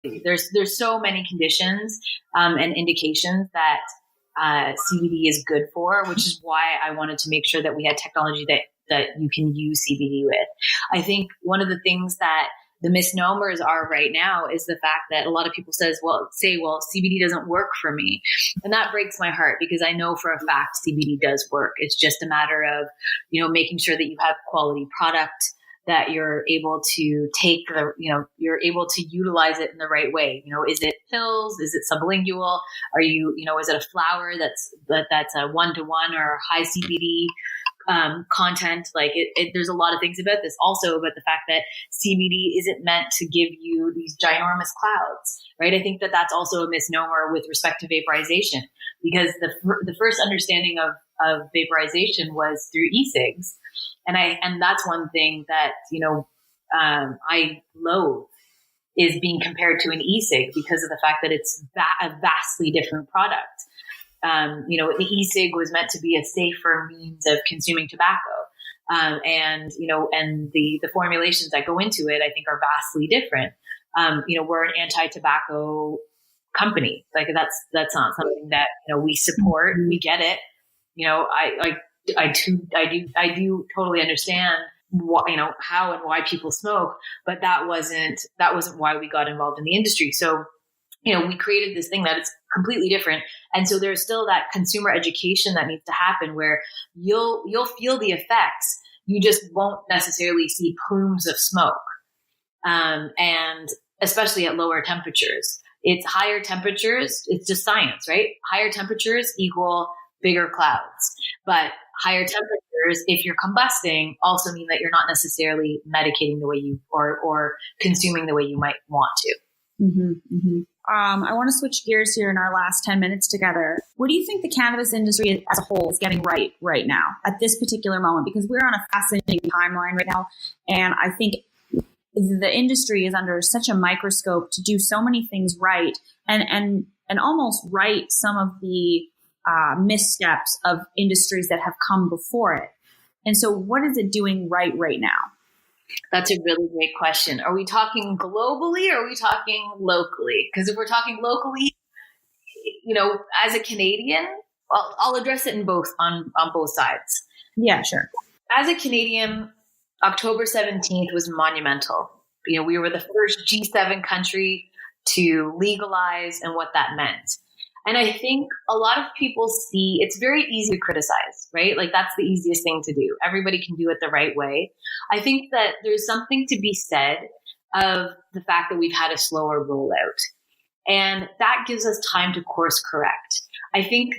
There's so many conditions and indications that CBD is good for, which is why I wanted to make sure that we had technology that you can use CBD with. I think one of the things that the misnomers are right now is the fact that a lot of people say, CBD doesn't work for me. And that breaks my heart, because I know for a fact CBD does work. It's just a matter of, making sure that you have quality product, that you're able to take you're able to utilize it in the right way. Is it pills? Is it sublingual? Are you, is it a flower that's a 1-to-1 or high CBD content? Like there's a lot of things about this, also about the fact that CBD isn't meant to give you these ginormous clouds, right? I think that that's also a misnomer with respect to vaporization, because the first understanding of vaporization was through e-cigs. And that's one thing that, I loathe, is being compared to an e-cig, because of the fact that it's a vastly different product. The e-cig was meant to be a safer means of consuming tobacco. And the formulations that go into it, I think, are vastly different. We're an anti-tobacco company. Like that's not something that, we support. We get it. I do totally understand how and why people smoke, but that wasn't why we got involved in the industry. So, we created this thing that is completely different. And so there's still that consumer education that needs to happen, where you'll feel the effects. You just won't necessarily see plumes of smoke. And especially at lower temperatures. It's higher temperatures. It's just science, right? Higher temperatures equal bigger clouds. But higher temperatures, if you're combusting, also mean that you're not necessarily medicating the way you or consuming the way you might want to. Mm-hmm, mm-hmm. I want to switch gears here in our last 10 minutes together. What do you think the cannabis industry as a whole is getting right now at this particular moment? Because we're on a fascinating timeline right now. And I think the industry is under such a microscope to do so many things right and almost right some of the missteps of industries that have come before it. And so what is it doing right now? That's a really great question. Are we talking globally or are we talking locally? Because if we're talking locally, as a Canadian, I'll address it on both sides. Yeah, sure. As a Canadian, October 17th was monumental. We were the first G7 country to legalize and what that meant. And I think a lot of people see it's very easy to criticize, right? Like that's the easiest thing to do. Everybody can do it the right way. I think that there's something to be said of the fact that we've had a slower rollout, and that gives us time to course correct. I think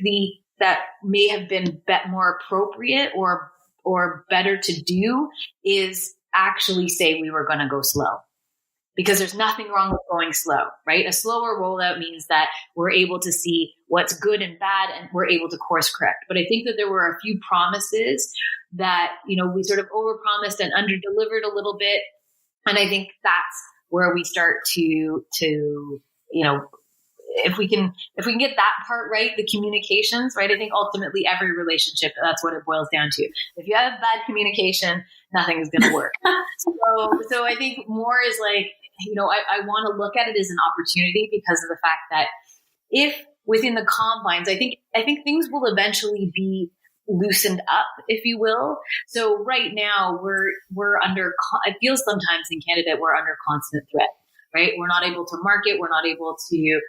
that may have been more appropriate or better to do is actually say we were going to go slow. Because there's nothing wrong with going slow, right? A slower rollout means that we're able to see what's good and bad, and we're able to course correct. But I think that there were a few promises that, we sort of overpromised and underdelivered a little bit. And I think that's where we start to if we can get that part right, the communications, right? I think ultimately every relationship, that's what it boils down to. If you have bad communication, nothing is going to work. So I think more is like, I want to look at it as an opportunity because of the fact that if within the confines, I think things will eventually be loosened up, if you will. So right now we're under, it feels sometimes in Canada, we're under constant threat, right? We're not able to market. We're not able to,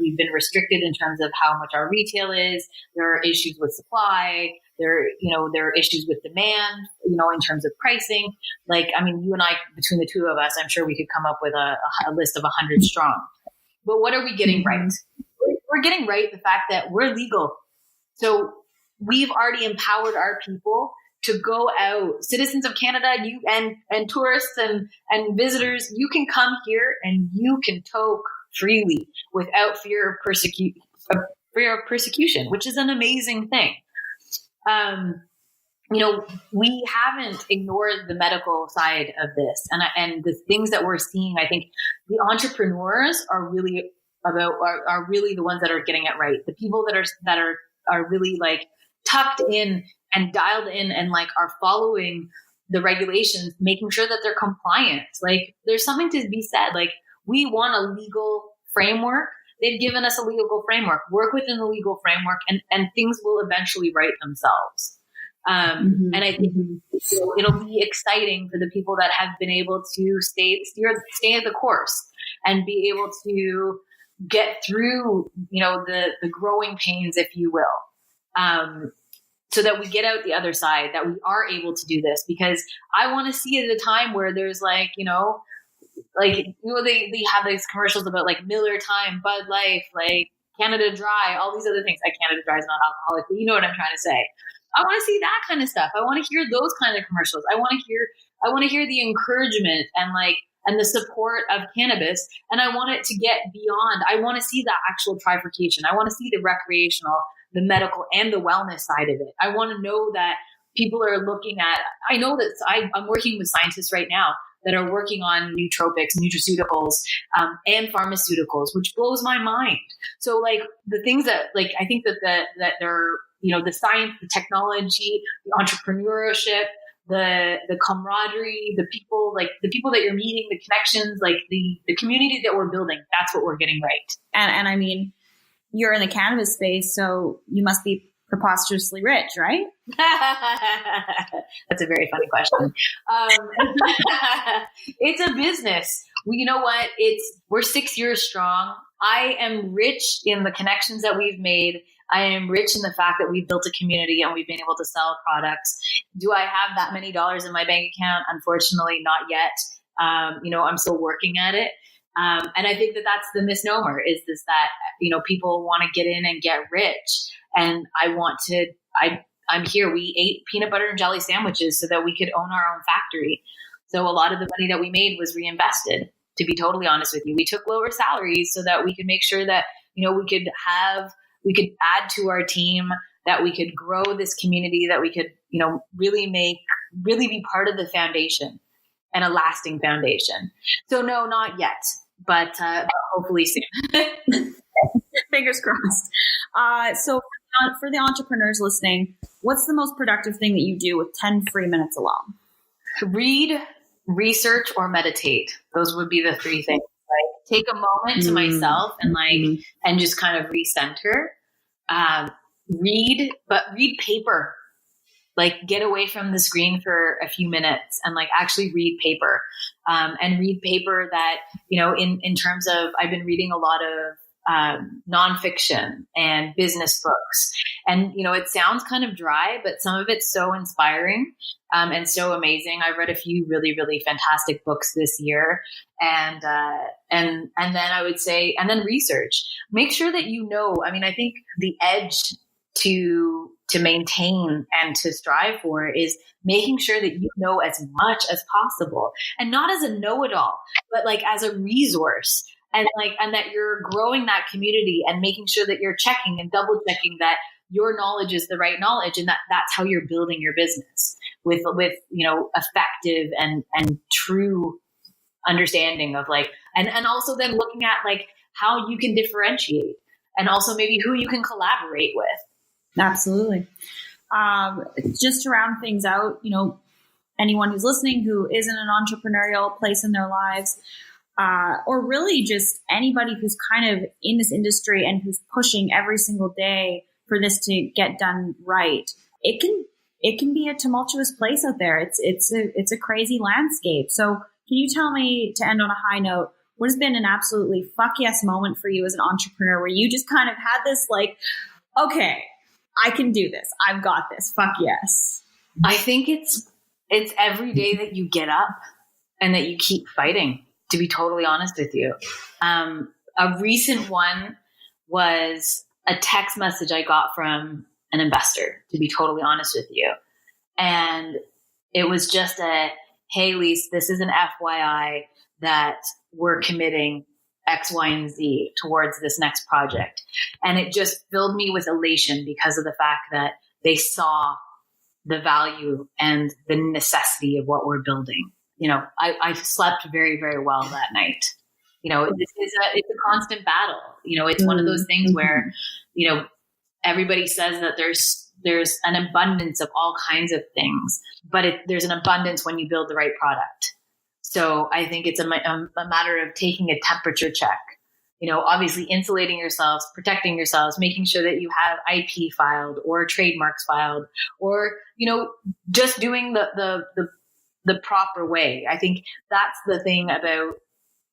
we've been restricted in terms of how much our retail is. There are issues with supply. There are issues with demand, in terms of pricing. Like, I mean, you and I, between the two of us, I'm sure we could come up with a list of 100 strong. But what are we getting right? We're getting right the fact that we're legal. So we've already empowered our people to go out. Citizens of Canada, you and tourists and visitors, you can come here and you can toke freely without fear of persecution, which is an amazing thing. We haven't ignored the medical side of this, and the things that we're seeing. I think the entrepreneurs are really the ones that are getting it right. The people that are really like tucked in and dialed in and like are following the regulations, making sure that they're compliant. Like there's something to be said. Like we want a legal framework. They've given us a legal framework. Work within the legal framework, and things will eventually right themselves. And I think it'll be exciting for the people that have been able to stay the course and be able to get through, the growing pains, if you will. So that we get out the other side, that we are able to do this, because I want to see it at a time where there's they have these commercials about like Miller Time, Bud Light, like Canada Dry, all these other things. Like Canada Dry is not alcoholic, but you know what I'm trying to say. I want to see that kind of stuff. I want to hear those kind of commercials. I want to hear the encouragement and the support of cannabis. And I want it to get beyond. I want to see the actual trifurcation. I want to see the recreational, the medical, and the wellness side of it. I want to know that people are looking at, I know that I'm working with scientists right now that are working on nootropics, nutraceuticals, and pharmaceuticals, which blows my mind. So like the things that I think that they're, the science, the technology, the entrepreneurship, the camaraderie, the people that you're meeting, the connections, like the community that we're building, that's what we're getting right. And I mean, you're in the cannabis space, so you must be preposterously rich, right? That's a very funny question. It's a business. Well, you know what? We're 6 years strong. I am rich in the connections that we've made. I am rich in the fact that we've built a community and we've been able to sell products. Do I have that many dollars in my bank account? Unfortunately, not yet. I'm still working at it. And I think that that's the misnomer, is this, that, people want to get in and get rich. And I'm here. We ate peanut butter and jelly sandwiches so that we could own our own factory. So a lot of the money that we made was reinvested, to be totally honest with you. We took lower salaries so that we could make sure that, we could add to our team, that we could grow this community, that we could, really be part of the foundation, and a lasting foundation. So no, not yet, but hopefully soon. Fingers crossed. So for the entrepreneurs listening, what's the most productive thing that you do with 10 free minutes alone? Read, research, or meditate. Those would be the three things. Like, take a moment to myself and just kind of recenter. Read paper. Like, get away from the screen for a few minutes and actually read paper. And read paper that, in terms of, I've been reading a lot of nonfiction and business books. And, it sounds kind of dry, but some of it's so inspiring and so amazing. I read a few really, really fantastic books this year. And then I would say, and then research. Make sure that I think the edge to maintain and to strive for is making sure that you know as much as possible, and not as a know-it-all, but as a resource. And that you're growing that community and making sure that you're checking and double checking that your knowledge is the right knowledge, and that's how you're building your business with effective and true understanding of and also then looking at how you can differentiate, and also maybe who you can collaborate with. Absolutely. Just to round things out, anyone who's listening who is in an entrepreneurial place in their lives, or really just anybody who's kind of in this industry and who's pushing every single day for this to get done right, it can be a tumultuous place out there. It's a crazy landscape. So can you tell me, to end on a high note, what has been an absolutely fuck yes moment for you as an entrepreneur, where you just kind of had this okay, I can do this. I've got this. Fuck yes. I think it's every day that you get up and that you keep fighting, to be totally honest with you. A recent one was a text message I got from an investor, to be totally honest with you. And it was just hey, Lise, this is an FYI that we're committing X, Y, and Z towards this next project. And it just filled me with elation because of the fact that they saw the value and the necessity of what we're building. I slept very, very well that night. It's a constant battle. It's one of those things where, everybody says that there's an abundance of all kinds of things, but there's an abundance when you build the right product. So I think it's a matter of taking a temperature check. Obviously insulating yourselves, protecting yourselves, making sure that you have IP filed or trademarks filed, or, just doing the proper way. I think that's the thing about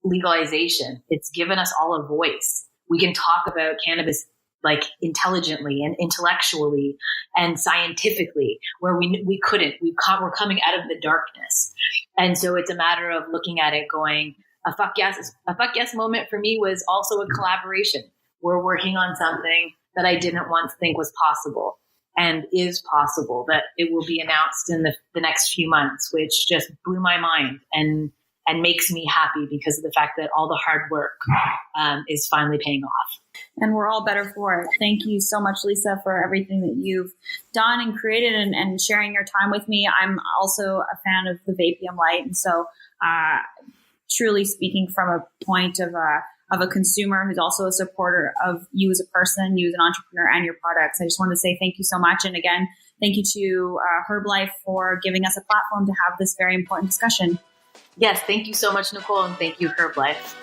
legalization. It's given us all a voice. We can talk about cannabis like intelligently and intellectually and scientifically, where we couldn't. We're coming out of the darkness. And so it's a matter of looking at it going, a fuck yes moment for me was also a collaboration. We're working on something that I didn't once think was possible and is possible, that it will be announced in the next few months, which just blew my mind and makes me happy because of the fact that all the hard work is finally paying off. And we're all better for it. Thank you so much, Lisa, for everything that you've done and created and sharing your time with me. I'm also a fan of the Vapium Light. And so truly speaking from a point of a consumer who's also a supporter of you as a person, you as an entrepreneur, and your products, I just wanted to say thank you so much. And again, thank you to Herbalife for giving us a platform to have this very important discussion. Yes, thank you so much, Nicole, and thank you, Herbalife.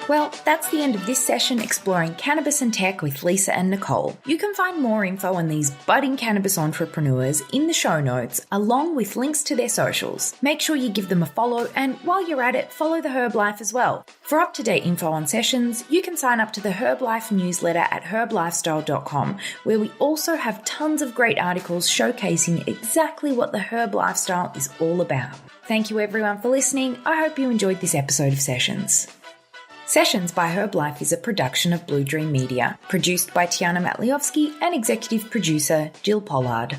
Well, that's the end of this session exploring cannabis and tech with Lisa and Nicole. You can find more info on these budding cannabis entrepreneurs in the show notes, along with links to their socials. Make sure you give them a follow, and while you're at it, follow the Herbalife as well. For up-to-date info on sessions, you can sign up to the Herbalife newsletter at herblifestyle.com, where we also have tons of great articles showcasing exactly what the Herb Lifestyle is all about. Thank you everyone for listening. I hope you enjoyed this episode of Sessions. Sessions by Herbalife is a production of Blue Dream Media, produced by Tiyana Matliovski and executive producer Gill Pollard.